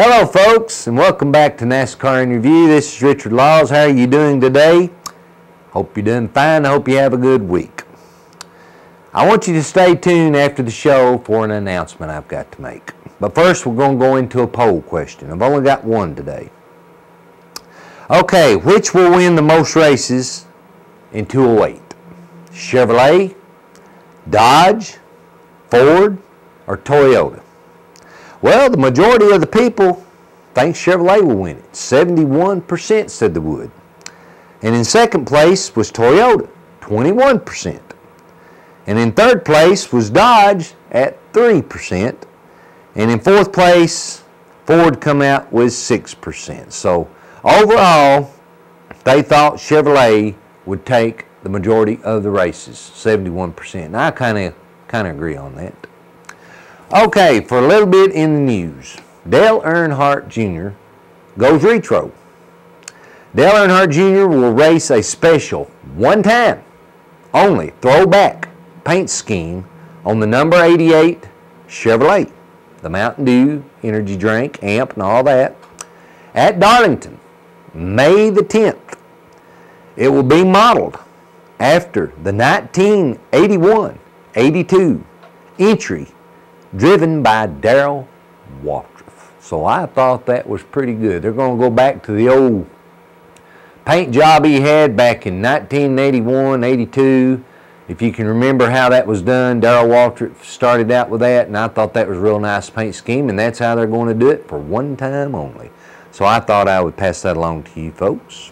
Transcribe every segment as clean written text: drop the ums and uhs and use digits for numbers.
Hello folks, and welcome back to NASCAR in Review. This is Richard Laws. How are you doing today? Hope you're doing fine. I hope you have a good week. I want you to stay tuned after the show for an announcement I've got to make. But first we're going to go into a poll question. I've only got one today. Okay, which will win the most races in 208? Chevrolet, Dodge, Ford, or Toyota? Well, the majority of the people think Chevrolet will win it. 71% said they would. And in second place was Toyota, 21%. And in third place was Dodge at 3%. And in fourth place, Ford come out with 6%. So overall, they thought Chevrolet would take the majority of the races, 71%. And I kind of agree on that. Okay, for a little bit in the news, Dale Earnhardt Jr. goes retro. Dale Earnhardt Jr. will race a special one-time only throwback paint scheme on the number 88 Chevrolet, the Mountain Dew energy drink, amp, and all that, at Darlington, May the 10th. It will be modeled after the 1981-82 entry driven by Darrell Waltrip. So I thought that was pretty good. They're going to go back to the old paint job he had back in 1981, 82. If you can remember how that was done, Darrell Waltrip started out with that, and I thought that was a real nice paint scheme, and that's how they're going to do it for one time only. So I thought I would pass that along to you folks.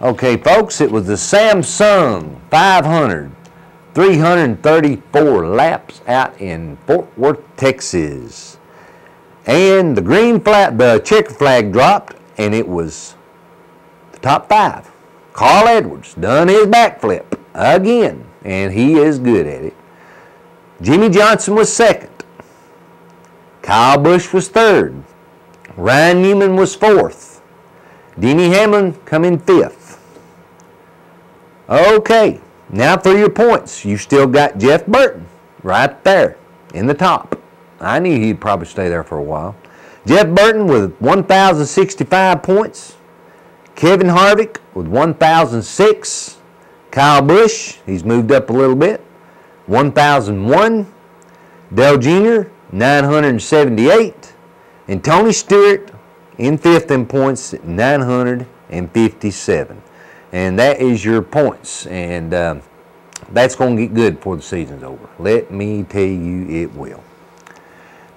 Okay, folks, it was the Samsung 500. 334 laps out in Fort Worth, Texas. And the checker flag dropped, and it was the top 5. Carl Edwards done his backflip again, and he is good at it. Jimmy Johnson was second. Kyle Busch was third. Ryan Newman was fourth. Denny Hamlin come in fifth. Okay. Now for your points. You still got Jeff Burton right there in the top. I knew he'd probably stay there for a while. Jeff Burton with 1,065 points. Kevin Harvick with 1,006. Kyle Busch, he's moved up a little bit, 1,001. Dale Jr., 978. And Tony Stewart in fifth in points at 957. And that is your points, and that's going to get good before the season's over. Let me tell you, it will.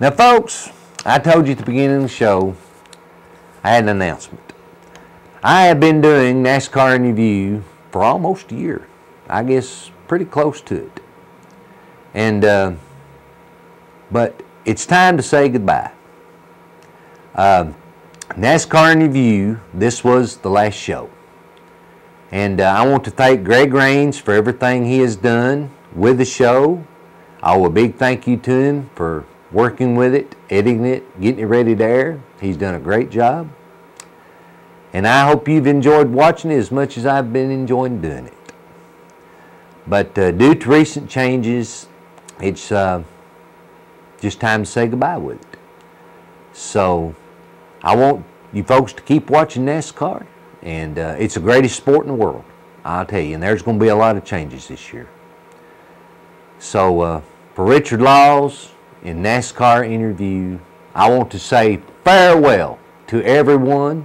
Now, folks, I told you at the beginning of the show, I had an announcement. I have been doing NASCAR in Review for almost a year. I guess pretty close to it. And, but it's time to say goodbye. NASCAR in Review, this was the last show. And I want to thank Greg Rains for everything he has done with the show. I owe a big thank you to him for working with it, editing it, getting it ready to air. He's done a great job. And I hope you've enjoyed watching it as much as I've been enjoying doing it. But due to recent changes, it's just time to say goodbye with it. So I want you folks to keep watching NASCAR. And it's the greatest sport in the world, I'll tell you. And there's going to be a lot of changes this year. So for Richard Laws in NASCAR in Review, I want to say farewell to everyone.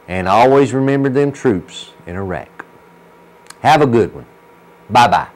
And always remember them troops in Iraq. Have a good one. Bye-bye.